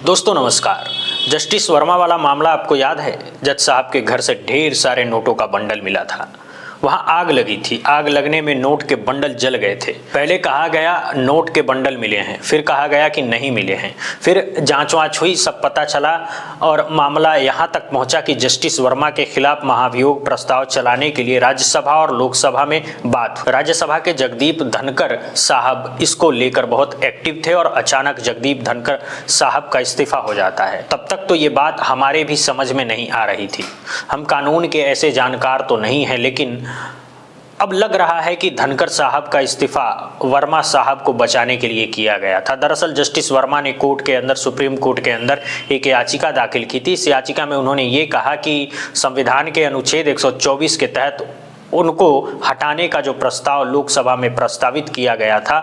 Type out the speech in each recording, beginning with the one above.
दोस्तों नमस्कार। जस्टिस वर्मा वाला मामला आपको याद है? जज साहब के घर से ढेर सारे नोटों का बंडल मिला था। वहां आग लगी थी। आग लगने में नोट के बंडल जल गए थे। पहले कहा गया नोट के बंडल मिले हैं, फिर कहा गया कि नहीं मिले हैं, फिर जांच वांच हुई, सब पता चला और मामला यहां तक पहुंचा कि जस्टिस वर्मा के खिलाफ महाभियोग प्रस्ताव चलाने के लिए राज्यसभा और लोकसभा में बात हुई। राज्यसभा के जगदीप धनखड़ साहब इसको लेकर बहुत एक्टिव थे और अचानक जगदीप धनखड़ साहब का इस्तीफा हो जाता है। तब तक तो ये बात हमारे भी समझ में नहीं आ रही थी। हम कानून के ऐसे जानकार तो नहीं हैं, लेकिन अब लग रहा है कि धनखड़ साहब का इस्तीफा वर्मा साहब को बचाने के लिए किया गया था। दरअसल जस्टिस वर्मा ने कोर्ट के अंदर, सुप्रीम कोर्ट के अंदर एक याचिका दाखिल की थी। इस याचिका में उन्होंने ये कहा कि संविधान के अनुच्छेद 124 के तहत उनको हटाने का जो प्रस्ताव लोकसभा में प्रस्तावित किया गया था,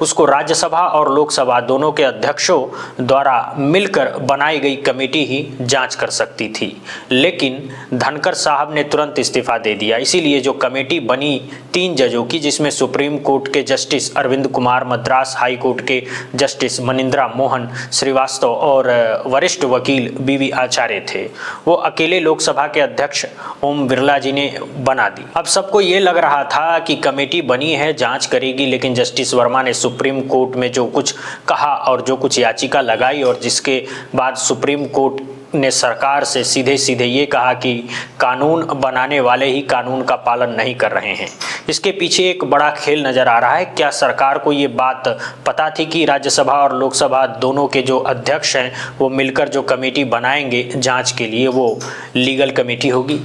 उसको राज्यसभा और लोकसभा दोनों के अध्यक्षों द्वारा मिलकर बनाई गई कमेटी ही जांच कर सकती थी। लेकिन धनखड़ साहब ने तुरंत इस्तीफा दे दिया। इसीलिए जो कमेटी बनी 3 जजों की, जिसमें सुप्रीम कोर्ट के justice Arvind Kumar, Madras high court के जस्टिस मनिंद्रा मोहन श्रीवास्तव और वरिष्ठ वकील बीवी आचार्य थे, वो अकेले लोकसभा के अध्यक्ष ओम बिरला जी ने बना दी। अब सबको ये लग रहा था कि कमेटी बनी है, जांच करेगी, लेकिन जस्टिस वर्मा ने सुप्रीम कोर्ट में जो कुछ कहा और जो कुछ याचिका लगाई और जिसके बाद सुप्रीम कोर्ट ने सरकार से सीधे सीधे ये कहा कि कानून बनाने वाले ही कानून का पालन नहीं कर रहे हैं। इसके पीछे एक बड़ा खेल नजर आ रहा है। क्या सरकार को ये बात पता थी कि राज्यसभा और लोकसभा दोनों के जो अध्यक्ष हैं वो मिलकर जो कमेटी बनाएंगे जांच के लिए, वो लीगल कमेटी होगी?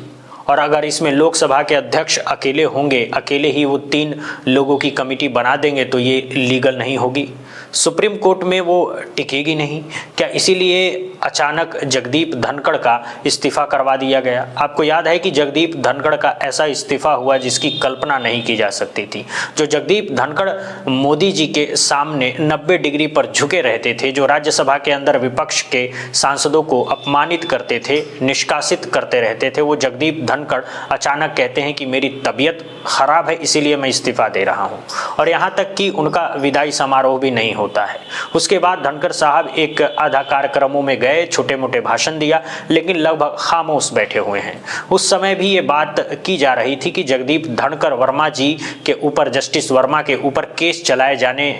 और अगर इसमें लोकसभा के अध्यक्ष अकेले होंगे, अकेले ही वो 3 लोगों की कमेटी बना देंगे, तो ये लीगल नहीं होगी, सुप्रीम कोर्ट में वो टिकेगी नहीं। क्या इसीलिए अचानक जगदीप धनखड़ का इस्तीफा करवा दिया गया? आपको याद है कि जगदीप धनखड़ का ऐसा इस्तीफा हुआ जिसकी कल्पना नहीं की जा सकती थी। जो जगदीप धनखड़ मोदी जी के सामने 90 डिग्री पर झुके रहते थे, जो राज्यसभा के अंदर विपक्ष के सांसदों को अपमानित करते थे, निष्कासित करते रहते थे, वो जगदीप धनखड़ अचानक कहते हैं कि मेरी तबीयत खराब है, इसीलिए मैं इस्तीफा दे रहा हूँ। और यहाँ तक कि उनका विदाई समारोह भी नहीं होता है। उसके बाद धनखड़ साहब एक आधा कार्यक्रमों में गए, छोटे मोटे भाषण दिया, लेकिन लगभग खामोश बैठे हुए हैं। उस समय भी ये बात की जा रही थी कि जगदीप धनखड़ वर्मा जी के ऊपर, जस्टिस वर्मा के ऊपर केस चलाए जाने,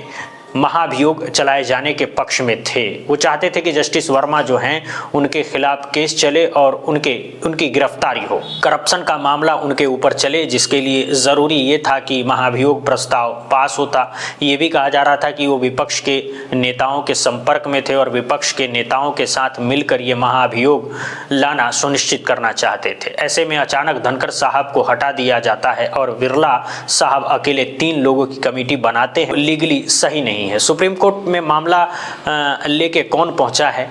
महाभियोग चलाए जाने के पक्ष में थे। वो चाहते थे कि जस्टिस वर्मा जो हैं उनके खिलाफ केस चले और उनकी गिरफ्तारी हो, करप्शन का मामला उनके ऊपर चले, जिसके लिए ज़रूरी ये था कि महाभियोग प्रस्ताव पास होता। ये भी कहा जा रहा था कि वो विपक्ष के नेताओं के संपर्क में थे और विपक्ष के नेताओं के साथ मिलकर ये महाभियोग लाना सुनिश्चित करना चाहते थे। ऐसे में अचानक धनखड़ साहब को हटा दिया जाता है और बिरला साहब अकेले 3 लोगों की कमेटी बनाते हैं। लीगली सही नहीं है। सुप्रीम कोर्ट में मामला लेके कौन पहुंचा है?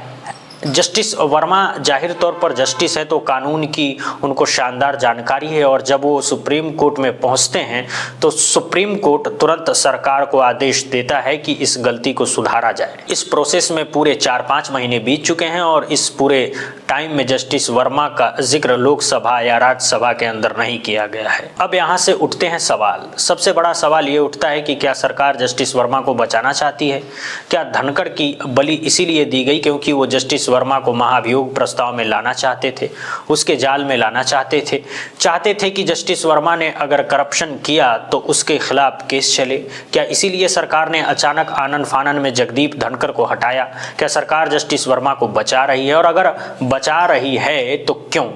जस्टिस वर्मा जाहिर तौर पर जस्टिस है तो कानून की उनको शानदार जानकारी है, और जब वो सुप्रीम कोर्ट में पहुंचते हैं तो सुप्रीम कोर्ट तुरंत सरकार को आदेश देता है कि इस गलती को सुधारा जाए। इस प्रोसेस में पूरे 4-5 महीने बीत चुके हैं और इस पूरे टाइम में जस्टिस वर्मा का जिक्र लोकसभा या राज्यसभा के अंदर नहीं किया गया है। अब यहाँ से उठते हैं सवाल। सबसे बड़ा सवाल ये उठता है कि क्या सरकार जस्टिस वर्मा को बचाना चाहती है? क्या धनखड़ की बलि इसीलिए दी गई क्योंकि वो जस्टिस वर्मा को महाभियोग प्रस्ताव में लाना चाहते थे, उसके जाल में लाना चाहते थे कि जस्टिस वर्मा ने अगर करप्शन किया तो उसके खिलाफ केस चले? क्या इसीलिए सरकार ने अचानक आनन फानन में जगदीप धनखड़ को हटाया? क्या सरकार जस्टिस वर्मा को बचा रही है, और अगर बचा रही है तो क्यों?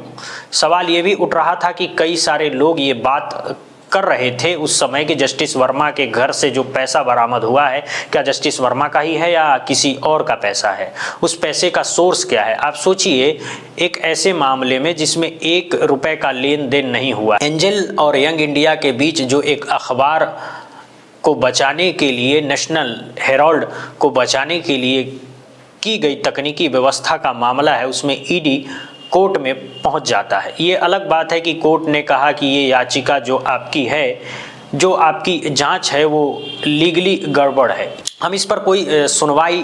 सवाल ये भी उठ रहा था कि कई सारे लोग ये बात कर रहे थे उस समय कि जस्टिस वर्मा के घर से जो पैसा बरामद हुआ है, क्या जस्टिस वर्मा का ही है या किसी और का पैसा है? उस पैसे का सोर्स क्या है? आप सोचिए, एक ऐसे मामले में जिसमें 1 रुपए का लेन देन नहीं हुआ, एंजल और यंग इंडिया के बीच जो एक अखबार को बचाने के लिए, नेशनल हेराल्ड को बचाने के लिए की गई तकनीकी व्यवस्था का मामला है, उसमें ईडी कोर्ट में पहुंच जाता है। ये अलग बात है कि कोर्ट ने कहा कि ये याचिका जो आपकी है, जो आपकी जांच है, वो लीगली गड़बड़ है, हम इस पर कोई सुनवाई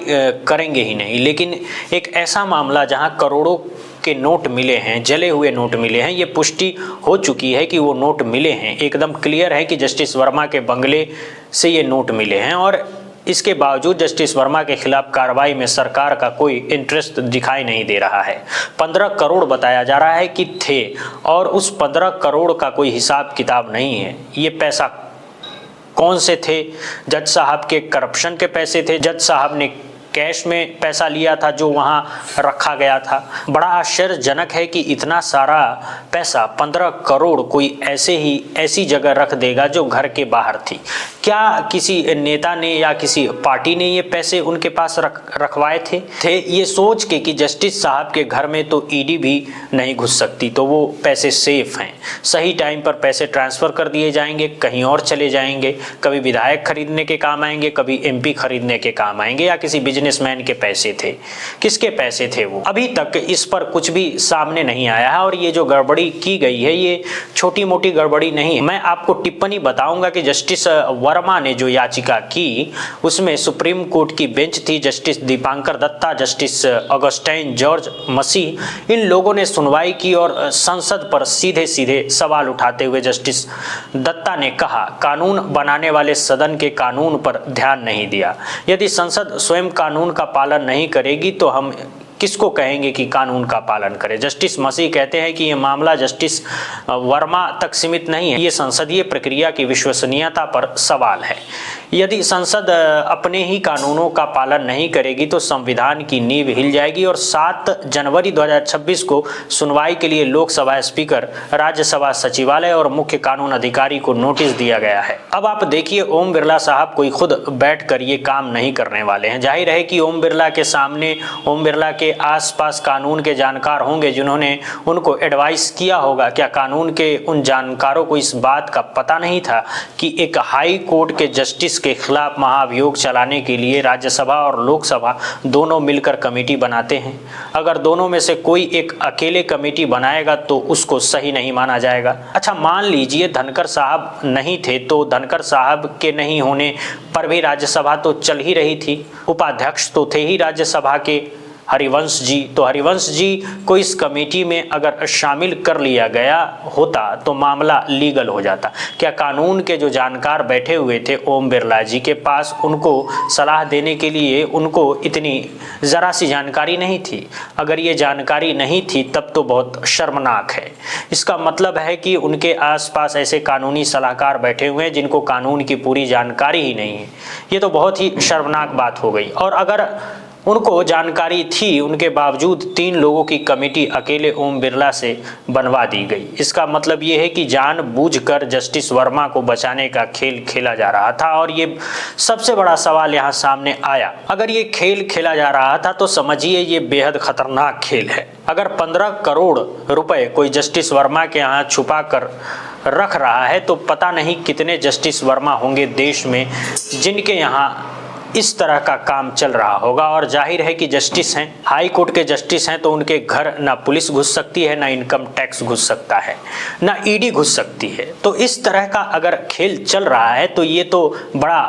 करेंगे ही नहीं। लेकिन एक ऐसा मामला जहां करोड़ों के नोट मिले हैं, जले हुए नोट मिले हैं, ये पुष्टि हो चुकी है कि वो नोट मिले हैं, एकदम क्लियर है कि जस्टिस वर्मा के बंगले से ये नोट मिले हैं, और इसके बावजूद जस्टिस वर्मा के खिलाफ कार्रवाई में सरकार का कोई इंटरेस्ट दिखाई नहीं दे रहा है। 15 करोड़ बताया जा रहा है कि थे, और उस 15 करोड़ का कोई हिसाब किताब नहीं है। ये पैसा कौन से थे? जज साहब के करप्शन के पैसे थे। जज साहब ने कैश में पैसा लिया था जो वहाँ रखा गया था। बड़ा आश्चर्यजनक है कि इतना सारा पैसा 15 करोड़ कोई ऐसी जगह रख देगा जो घर के बाहर थी। क्या किसी नेता ने या किसी पार्टी ने ये पैसे उनके पास रखवाए थे ये सोच के कि जस्टिस साहब के घर में तो ईडी भी नहीं घुस सकती, तो वो पैसे सेफ हैं, सही टाइम पर पैसे ट्रांसफ़र कर दिए जाएंगे, कहीं और चले जाएंगे, कभी विधायक खरीदने के काम आएंगे, कभी एमपी खरीदने के काम आएंगे, या किसी बिजनेसमैन के पैसे थे। किसके पैसे थे वो? अभी तक इस पर कुछ भी सामने नहीं आया है। और ये जो गड़बड़ी की गई है ये छोटी मोटी गड़बड़ी नहीं है। मैं आपको टिप्पणी बताऊंगा कि जस्टिस वर्मा ने जो याचिका की उसमें सुप्रीम कोर्ट की बेंच थी, justice Dipankar Datta, justice Augustine George Masih, इन लोगों ने सुनवाई की और संसद पर सीधे सीधे सवाल उठाते हुए जस्टिस दत्ता ने कहा, कानून बनाने वाले सदन के कानून पर ध्यान नहीं दिया। यदि संसद स्वयं कानून का पालन नहीं करेगी तो हम किसको कहेंगे कि कानून का पालन करे? जस्टिस मसीह कहते हैं कि ये मामला जस्टिस वर्मा तक सीमित नहीं है, ये संसदीय प्रक्रिया की विश्वसनीयता पर सवाल है। यदि संसद अपने ही कानूनों का पालन नहीं करेगी तो संविधान की नींव हिल जाएगी। और 7 जनवरी 2026 को सुनवाई के लिए लोकसभा स्पीकर, राज्यसभा सचिवालय और मुख्य कानून अधिकारी को नोटिस दिया गया है। अब आप देखिए, ओम बिरला साहब कोई खुद बैठकर ये काम नहीं करने वाले हैं। जाहिर है कि ओम बिरला के सामने, ओम बिरला के आसपास कानून के जानकार होंगे जिन्होंने उनको एडवाइस किया होगा। क्या कानून के उन जानकारों को इस बात का पता नहीं था कि एक हाई कोर्ट के जस्टिस के खिलाफ महाभियोग चलाने के लिए राज्यसभा और लोकसभा दोनों मिलकर कमेटी बनाते हैं? अगर दोनों में से कोई एक अकेले कमेटी बनाएगा तो उसको सही नहीं माना जाएगा। अच्छा, मान लीजिए धनखड़ साहब नहीं थे तो धनखड़ साहब के नहीं होने पर भी राज्यसभा तो चल ही रही थी। उपाध्यक्ष तो थे ही राज्यसभा के हरिवंश जी, तो हरिवंश जी को इस कमेटी में अगर शामिल कर लिया गया होता तो मामला लीगल हो जाता। क्या कानून के जो जानकार बैठे हुए थे ओम बिरला जी के पास, उनको सलाह देने के लिए उनको इतनी ज़रा सी जानकारी नहीं थी? अगर ये जानकारी नहीं थी तब तो बहुत शर्मनाक है। इसका मतलब है कि उनके आसपास ऐसे कानूनी सलाहकार बैठे हुए हैं जिनको कानून की पूरी जानकारी ही नहीं है। ये तो बहुत ही शर्मनाक बात हो गई। और अगर उनको जानकारी थी, उनके बावजूद 3 लोगों की कमेटी अकेले ओम बिरला से बनवा दी गई। इसका मतलब ये है कि जानबूझकर जस्टिस वर्मा को बचाने का खेल खेला जा रहा था। और ये सबसे बड़ा सवाल यहाँ सामने आया, अगर ये खेल खेला जा रहा था तो समझिए ये बेहद खतरनाक खेल है। अगर 15 करोड़ रुपए कोई जस्टिस वर्मा के यहाँ छुपा कर रख रहा है तो पता नहीं कितने जस्टिस वर्मा होंगे देश में जिनके यहाँ इस तरह का काम चल रहा होगा। और जाहिर है कि जस्टिस हैं, हाई कोर्ट के जस्टिस हैं, तो उनके घर ना पुलिस घुस सकती है, ना इनकम टैक्स घुस सकता है, ना ईडी घुस सकती है। तो इस तरह का अगर खेल चल रहा है तो ये तो बड़ा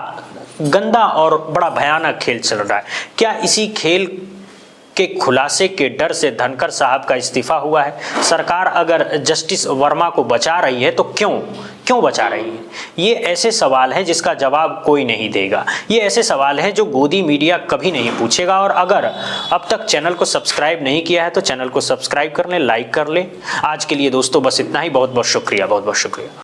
गंदा और बड़ा भयानक खेल चल रहा है। क्या इसी खेल के खुलासे के डर से धनखड़ साहब का इस्तीफा हुआ है? सरकार अगर जस्टिस वर्मा को बचा रही है तो क्यों बचा रही है? ये ऐसे सवाल हैं जिसका जवाब कोई नहीं देगा। ये ऐसे सवाल हैं जो गोदी मीडिया कभी नहीं पूछेगा। और अगर अब तक चैनल को सब्सक्राइब नहीं किया है तो चैनल को सब्सक्राइब कर लें, लाइक कर लें। आज के लिए दोस्तों बस इतना ही। बहुत बहुत शुक्रिया, बहुत बहुत शुक्रिया।